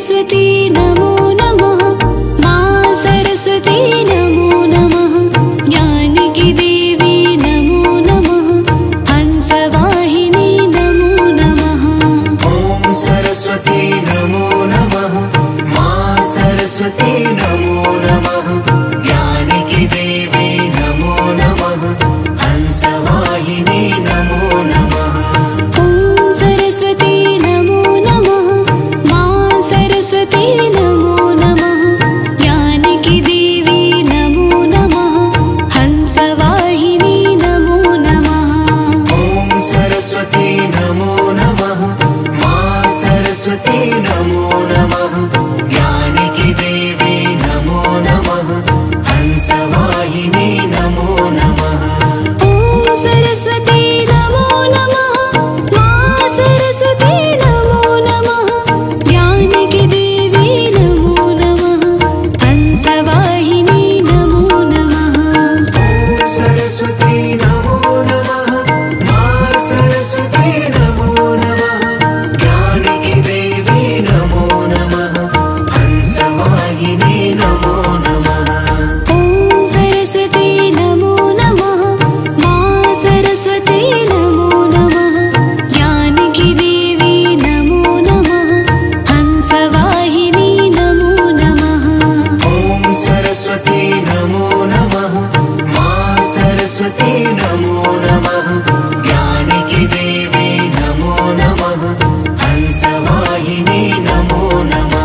सरस्वती नमो नमः। माँ सरस्वती नमो नमः। ज्ञान की देवी नमो नमः। हंसवाहिनी नमो नमः। ओम सरस्वती नमो नमः। माँ सरस्वती नमो नमः। ज्ञान की देवी नमो नमः। हंसवाहिनी नमो नमः। ओम सरस्वती नमो नमः। माँ सरस्वती नमो नमः। ज्ञान की देवी नमो नमः। हंसवाहिनी नमो नमः। ओम सरस्वती नमो नमः। माँ सरस्वती नमो नमः। ज्ञान की देवी नमो नमः। हंसवाहिनी नमो नमः। ओम सरस्वती नमो नमः। माँ सरस्वती नमो नमः। ज्ञान की देवी नमो नमः। हंसवाहिनी नमो नमः। ओम सरस्वती नमो नमः। माँ सरस्वती नमो नमः। ज्ञान की देवी नमो नमः। हंसवाहिनी नमो नमः। ओम सरस्वती नमो नमः। माँ सरस्वती नमो नमः। ज्ञान की देवी नमो नमः। हंसवाहिनी नमो नमः। ओम सरस्वती नमो नमः। माँ सरस्वती नमो नमः। ज्ञान की देवी नमो नमः। हंसवाहिनी नमो नमः।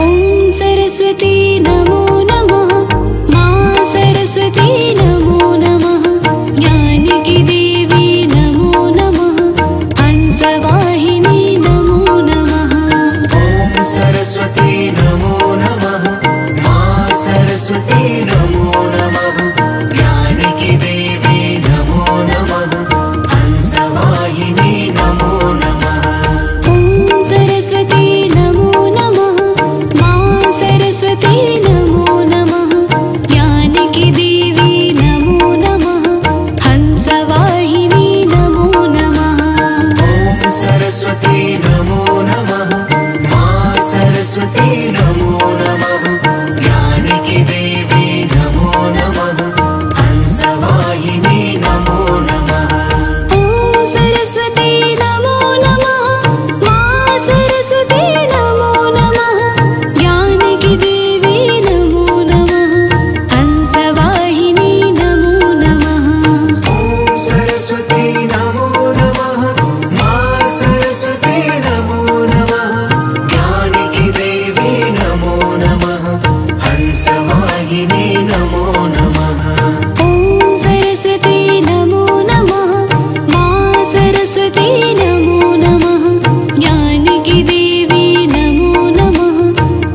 ओम सरस्वती नमो नमः। माँ सरस्वती नमो नमः। ज्ञान की देवी नमो नमः। हंसवाहिनी नमो नमः। ओम सरस्वती नमो नमः। माँ सरस्वती नमो नमः। ज्ञान की देवी नमो नमः। हंसवाहिनी नमो नमः। ओम सरस्वती नमो नमः। माँ सरस्वती नमो नमः। ज्ञान की देवी नमो नमः। हंसवाहिनी नमो नमः। ओम सरस्वती नमो नमः। माँ सरस्वती नमो नमः। ज्ञान की देवी नमो नमः। हंसवाहिनी नमो नमः। ओम सरस्वती नमो नमः। माँ सरस्वती नमो नमः। ज्ञान की देवी नमो नमः। हंसवाहिनी नमो नमः। ओम सरस्वती नमो नमः। माँ सरस्वती नमो नमः। ज्ञान की देवी नमो नमः। हंसवाहिनी नमो नमः। ओम सरस्वती नमो नमः। माँ सरस्वती नमो नमः। ज्ञान की देवी नमो नमः।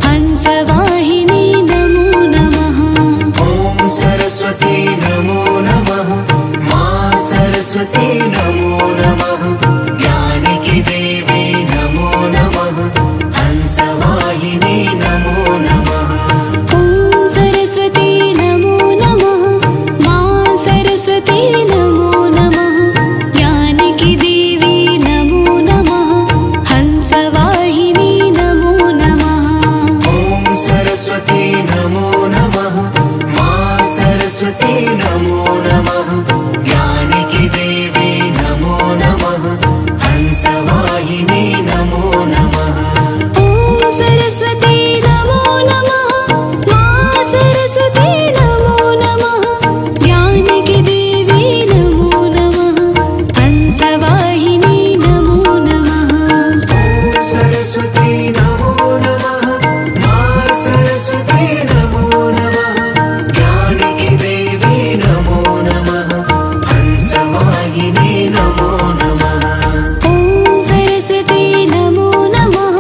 हंसवाहिनी नमो नमः। ओम सरस्वती नमो नमः। माँ सरस्वती नमो नमः। ज्ञान की देवी नमो नमः। हंसवाहिनी नमो नमः। ओम सरस्वती नमो नमः। माँ सरस्वती नमो नमः। ज्ञान की देवी नमो नमः। हंसवाहिनी नमो नमः। ओम सरस्वती नमो नमः। माँ सरस्वती नमो नमः। ज्ञान की देवी नमो नमः। हंसवाहिनी नमो नमः। ओम सरस्वती नमो नमः। माँ सरस्वती नमो नमः। ज्ञान की देवी नमो नमः। हंसवाहिनी नमो नमः। ओम सरस्वती नमो नमः। माँ सरस्वती नमो नमः। ज्ञान की देवी नमो नमः। हंसवाहिनी नमो नमः। ओम सरस्वती नमो नमः।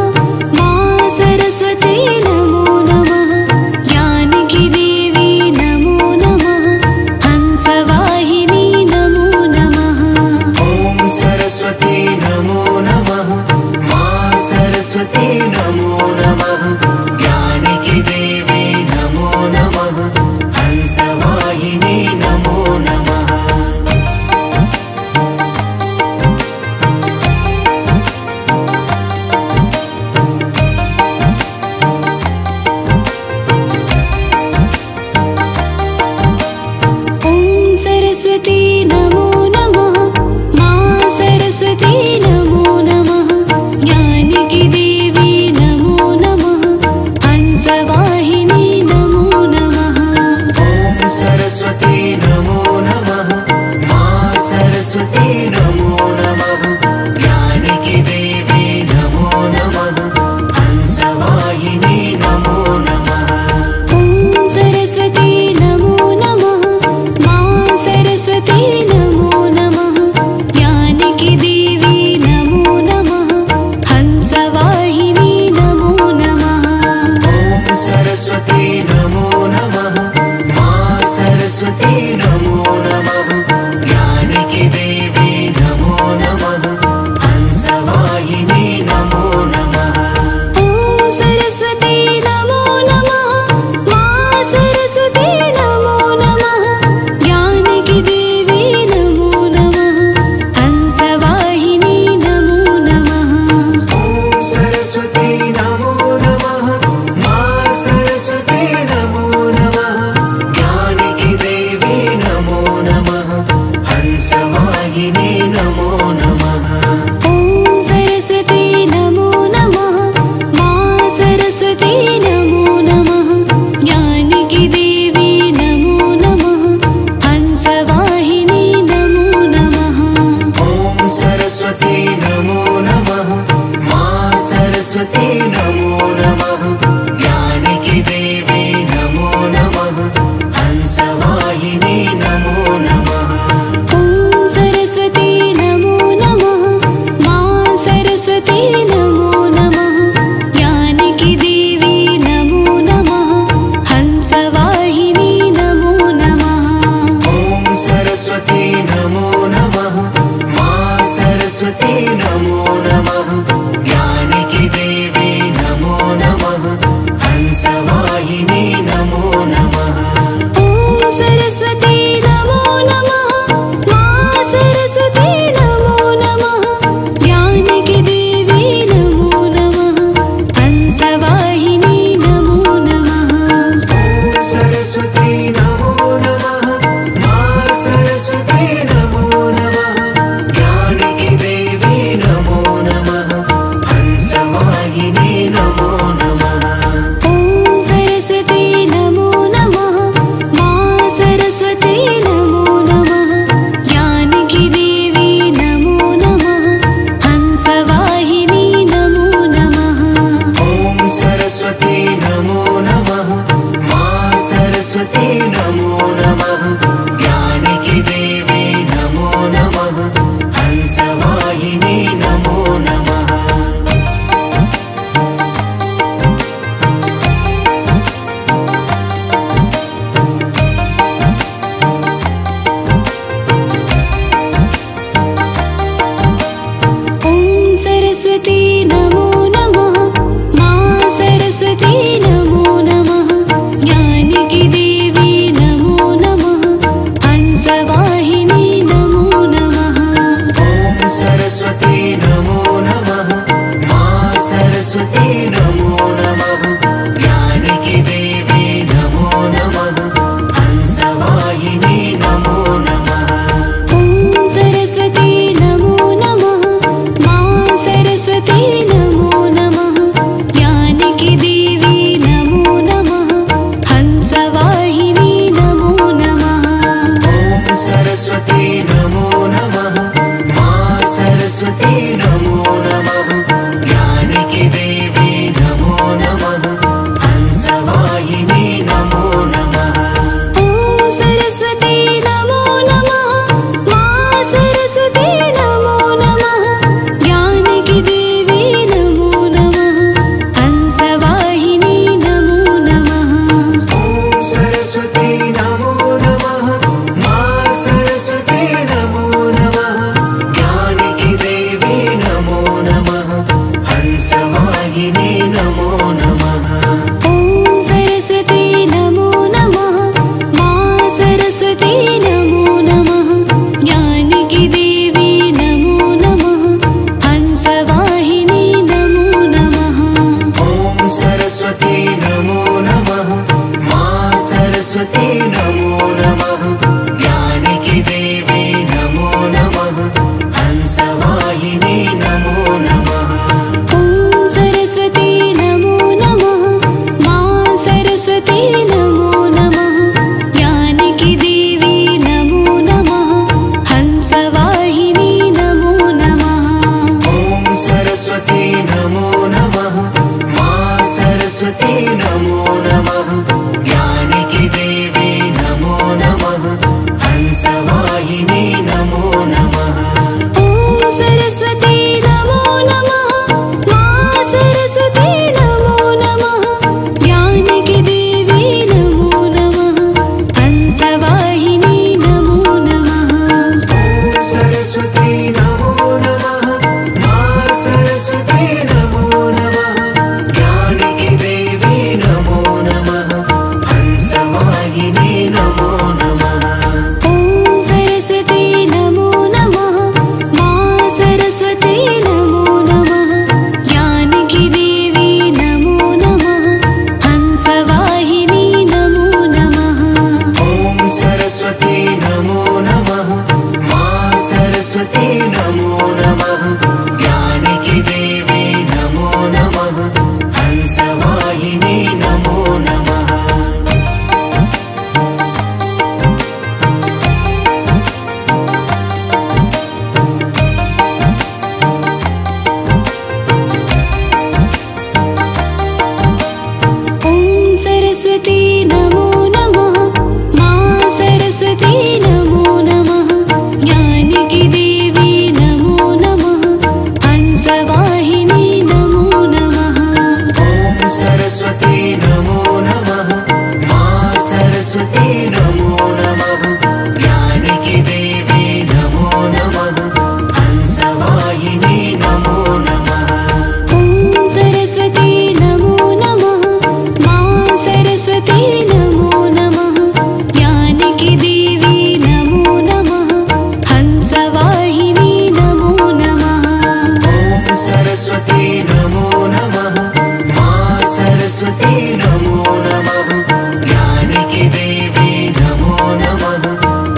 माँ सरस्वती नमो नमः। ज्ञान की देवी नमो नमः। हंसवाहिनी नमो नमः। ओम सरस्वती नमो नमः। माँ सरस्वती नमो नमः। ज्ञान की सरस्वती नमो नमः ज्ञानकी देवी नमो नमः हंसवाहिनी नमो नमः ॐ सरस्वती नमो नमः मा सरस्वती नमो नमः ज्ञानकी देवी नमो नमः हंसवाहिनी नमो नमः ॐ सरस्वती नमो नमः मा सरस्वती नमो नमः ज्ञानकी देवी नमो नमः हंसवाहिनी नमो नमः ॐ सरस्वती नमो नमः मा सरस्वती नमो नमः ज्ञानकी देवी नमो नमः हंसवाहिनी नमो नमः ॐ सरस्वती नमो नमः मा सरस्वती नमो नमः ज्ञानकी देवी नमो नमः हंसवाहिनी नमो नमः ॐ सरस्वती नमो नमः मा सरस्वती नमो नमः ज्ञानकी देवी नमो नमः हंसवाहिनी नमो नमः ॐ सरस्वती नमो नमः मा सरस्वती नमो नमः ज्ञानकी देवी नमो नमः हंसवाहिनी नमो नमः ॐ सरस्वती नमो नमः मा सरस्वती नमो नमः ज्ञानकी देवी नमो नमः हंसवाहिनी नमो नमः ॐ सरस्वती नमो नमः मा सरस्वती नमो नमः ज्ञानकी देवी नमो नमः हंसवाहिनी नमो नमः ॐ सरस्वती नमो नमः मा सरस्वती नमो नमः ज्ञानकी देवी नमो नमः हंसवाहिनी नमो नमः ॐ सरस्वती नमो नमः मा सरस्वती नमो नमः ज्ञानकी देवी नमो नमः हंसवाहिनी नमो नमः ॐ सरस्वती नमो नमः मा सरस्वती नमो नमः ज्ञानकी देवी नमो नमः हंसवाहिनी नमो नमः ॐ सरस्वती नमो नमः मा सरस्वती नमो नमः ज्ञानकी देवी नमो नमः हंसवाहिनी नमो नमः ॐ सरस्वती नमो नमः मा सरस्वती नमो नमः ज्ञानकी देवी नमो नमः हंसवाहिनी नमो नमः ॐ सरस्वती नमो नमः मा सरस्वती नमो नमः ज्ञानकी देवी नमो नमः हंसवाहिनी नमो नमः ॐ सरस्वती नमो सरस्वती नमो नमः माँ सरस्वती नमो नमः ज्ञान की देवी नमो नमः हंसवाहिनी नमो नमः ॐ सरस्वती नमो नमः माँ सरस्वती नमो नमः ज्ञान की देवी नमो नमः हंसवाहिनी नमो नमः ॐ सरस्वती नमो नमः माँ सरस्वती नमो नमः ज्ञान की देवी नमो नमः हंसवाहिनी नमो नमः ॐ सरस्वती नमो नमः माँ सरस्वती नमो नमः ज्ञान की देवी नमो नमः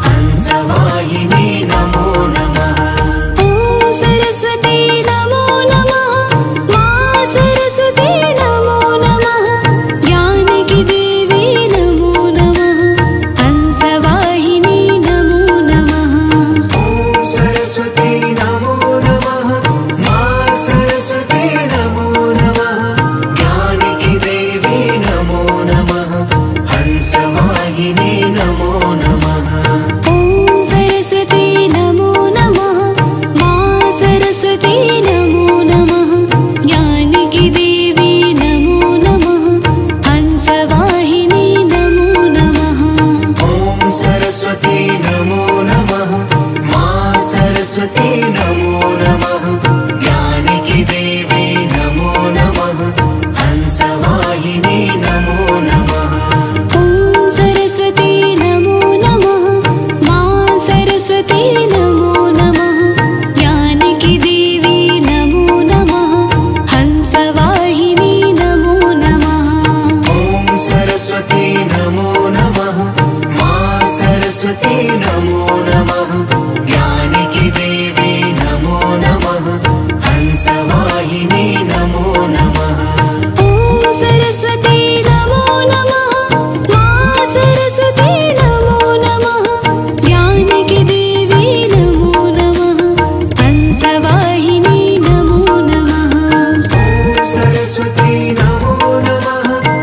हंसवाहिनी नमो नमः ॐ सरस्वती नमो नमः माँ सरस्वती नमो नमः ज्ञान की देवी नमो नमः हंसवाहिनी नमो नमः ॐ सरस्वती नमो नमः माँ सरस्वती नमो नमः ज्ञान की देवी नमो नमः हंसवाहिनी नमो नमः ॐ सरस्वती नमो नमः माँ सरस्वती नमो नमः ज्ञान की देवी नमो नमः हंसवाहिनी नमो नमः ॐ सरस्वती नमो नमः माँ सरस्वती नमो नमः ज्ञान की देवी नमो नमः हंसवाहिनी नमो नमः ॐ सरस्वती नमो नमः माँ सरस्वती नमो नमः ज्ञान की देवी नमो नमः हंसवाहिनी नमो नमः ॐ सरस्वती नमो नमः माँ सरस्वती नमो नमः ज्ञान की देवी नमो नमः हंसवाहिनी नमो नमः ॐ सरस्वती नमो नमः माँ सरस्वती नमो नमः ज्ञान की देवी नमो नमः हंसवाहिनी नमो नमः ॐ सरस्वती नमो नमः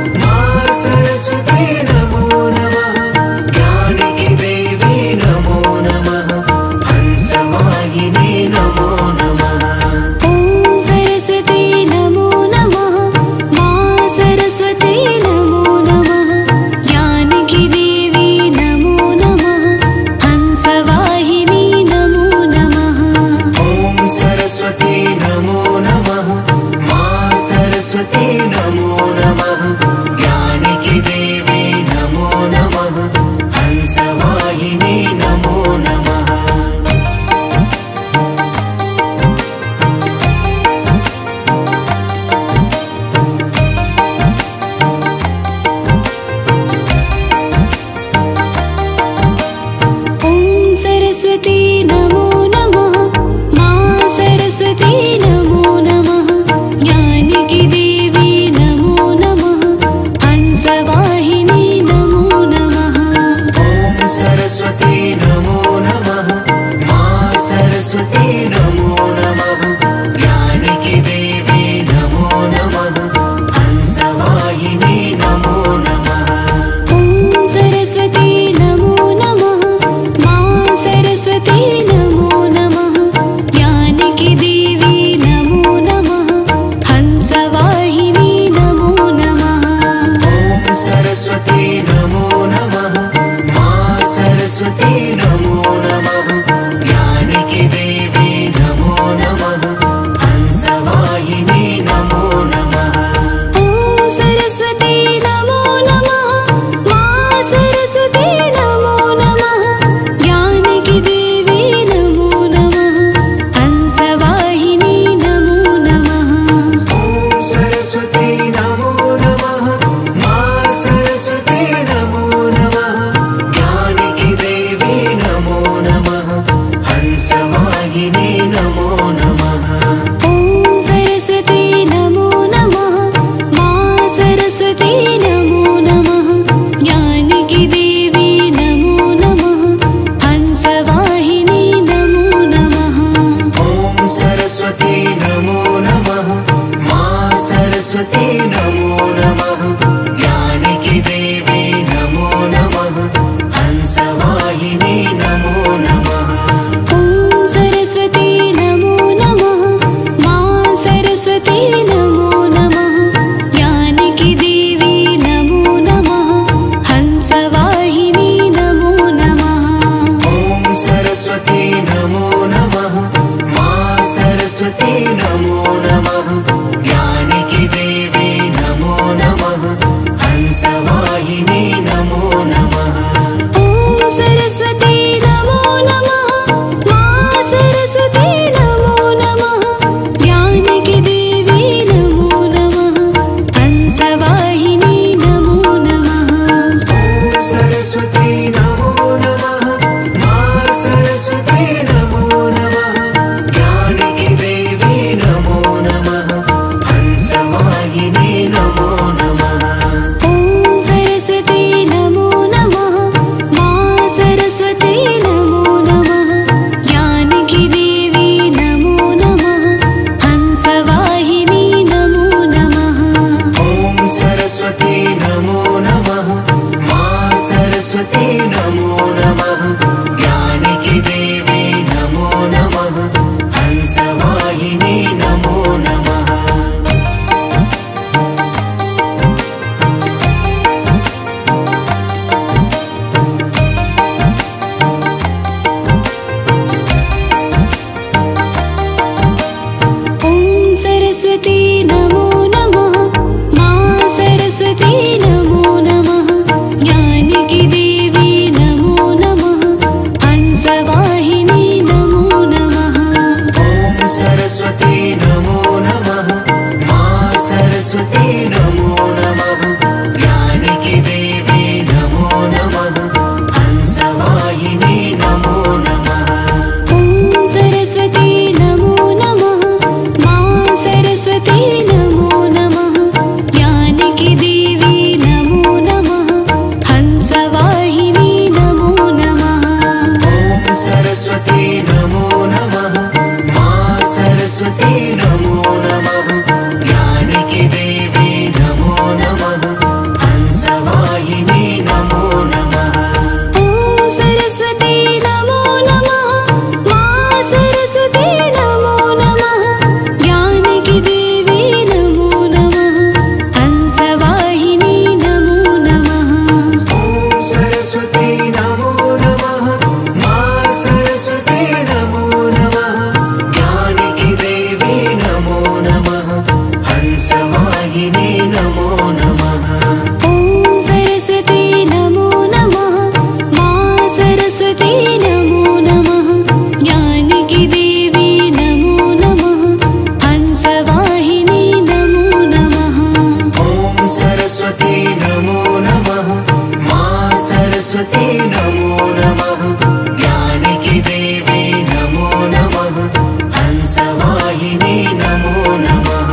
माँ सरस्वती नमो नमः ज्ञान की देवी नमो नमः हंसवाहिनी नमो नमः ॐ सरस्वती नमो नमः माँ सरस्वती नमो नमः ज्ञान की देवी नमो नमः हंसवाहिनी नमो नमः ॐ सरस्वती नमो नमः माँ सरस्वती नमो नमः ज्ञान की देवी नमो नमः हंसवाहिनी नमो नमः ॐ सरस्वती नमो नमः माँ सरस्वती नमो नमः ज्ञान की देवी नमो नमः हंसवाहिनी नमो नमः ॐ सरस्वती नमो नमः माँ सरस्वती नमो नमः ज्ञान की देवी नमो नमः हंसवाहिनी नमो नमः ॐ सरस्वती नमो नमः माँ सरस्वती नमो नमः ज्ञान की देवी नमो नमः हंसवाहिनी नमो नमः ॐ सरस्वती नमो नमः माँ सरस्वती नमो नमः ज्ञान की देवी नमो नमः हंसवाहिनी नमो नमः ॐ सरस्वती नमो नमः माँ सरस्वती नमो नमः ज्ञान की देवी नमो नमः हंसवाहिनी नमो नमः ॐ सरस्वती नमो नमः माँ सरस्वती नमो नमः ज्ञान की देवी नमो नमः हंसवाहिनी नमो नमः ॐ सरस्वती नमो नमः माँ सरस्वती नमो नमः ज्ञान की देवी नमो नमः हंसवाहिनी नमो नमः ॐ सरस्वती नमो नमः माँ सरस्वती नमो नमः ज्ञान की देवी सरस्वती नमो नमः ज्ञानिकी देवी नमो नमः हंसवाहिनी नमो नमः ॐ सरस्वती नमो नमः मां सरस्वती नमो नमः ज्ञानिकी देवी नमो नमः हंसवाहिनी नमो नमः ॐ सरस्वती नमो नमः मां सरस्वती नमो नमः ज्ञानिकी देवी नमो नमः हंसवाहिनी नमो नमः ॐ सरस्वती नमो नमः मां सरस्वती नमो नमः ज्ञानिकी देवी नमो नमः हंसवाहिनी नमो नमः ॐ सरस्वती नमो नमः मां सरस्वती नमो नमः ज्ञानिकी देवी नमो नमः हंसवाहिनी नमो नमः ॐ सरस्वती नमो नमः मां सरस्वती नमो नमः ज्ञानिकी देवी नमो नमः हंसवाहिनी नमो नमः ॐ सरस्वती नमो नमः मां सरस्वती नमो नमः ज्ञानिकी देवी नमो नमः हंसवाहिनी नमो नमः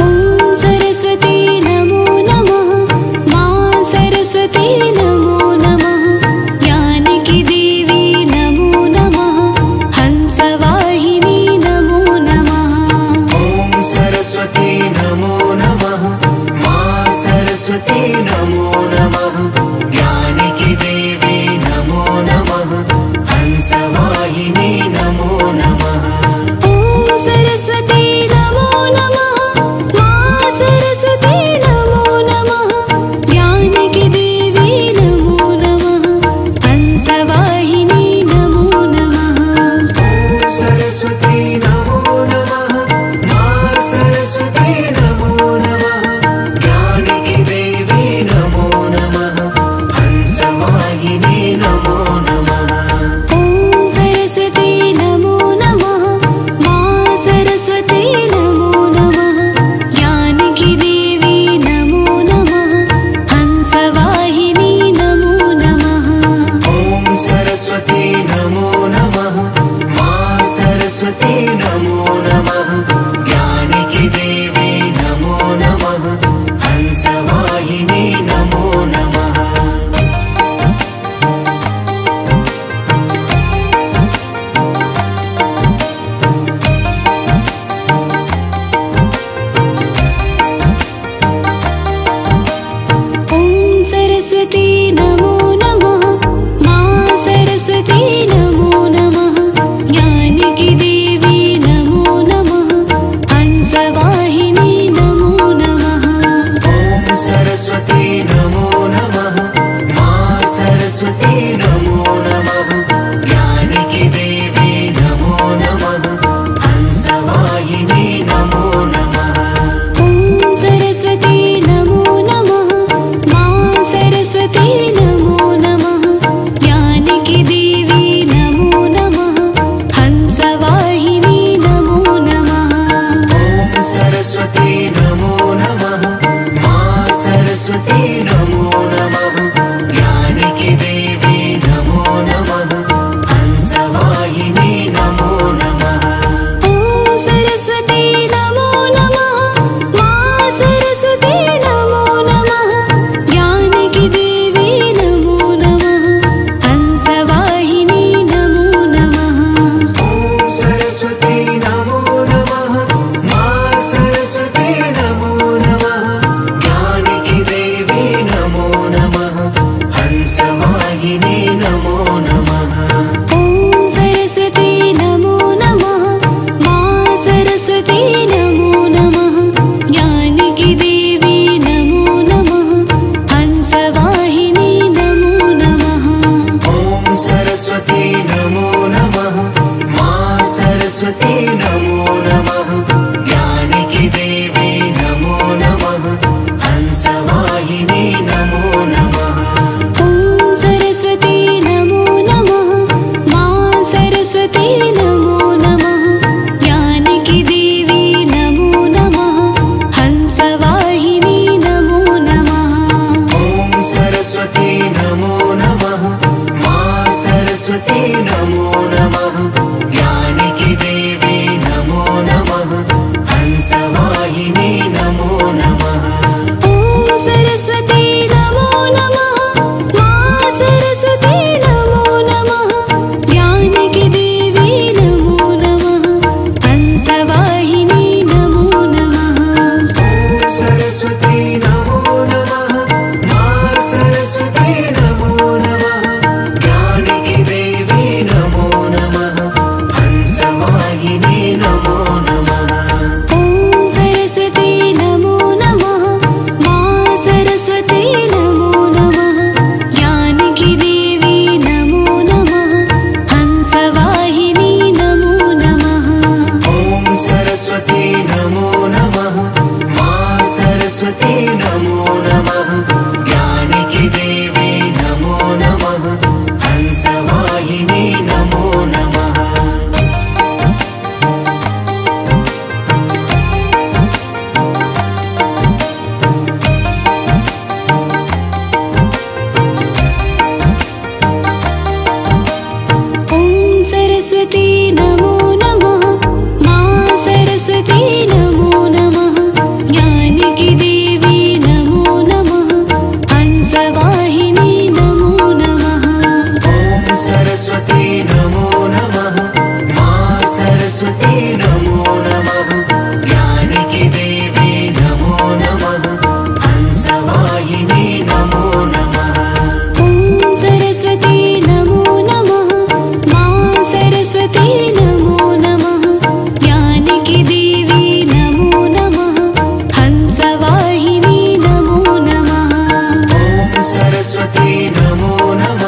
ॐ सरस्वती नमो सरस्वती नमो नमः माँ सरस्वती नमो नमः ज्ञान की देवी नमो नमः हंसवाहिनी नमो नमः ओम सरस्वती नमो नमः माँ सरस्वती नमो नमः ज्ञान की देवी नमो नमः हंसवाहिनी नमो नमः ओम सरस्वती नमो नमः माँ सरस्वती नमो नमः ज्ञान की देवी नमो नमः हंसवाहिनी नमो नमः ओम सरस्वती नमो नमः माँ सरस्वती नमो नमः ज्ञान की देवी नमो नमः हंसवाहिनी नमो नमः ओम सरस्वती नमो नमः माँ सरस्वती नमो नमः ज्ञान की देवी नमो नमः हंसवाहिनी नमो नमः ओम सरस्वती नमो नमः माँ सरस्वती नमो नमः ज्ञान की देवी नमो नमः हंसवाहिनी नमो नमः ओम सरस्वती नमो नमः माँ सरस्वती नमो नमः ज्ञान की देवी नमो नमः हंसवाहिनी नमो नमः ओम सरस्वती नमो नमः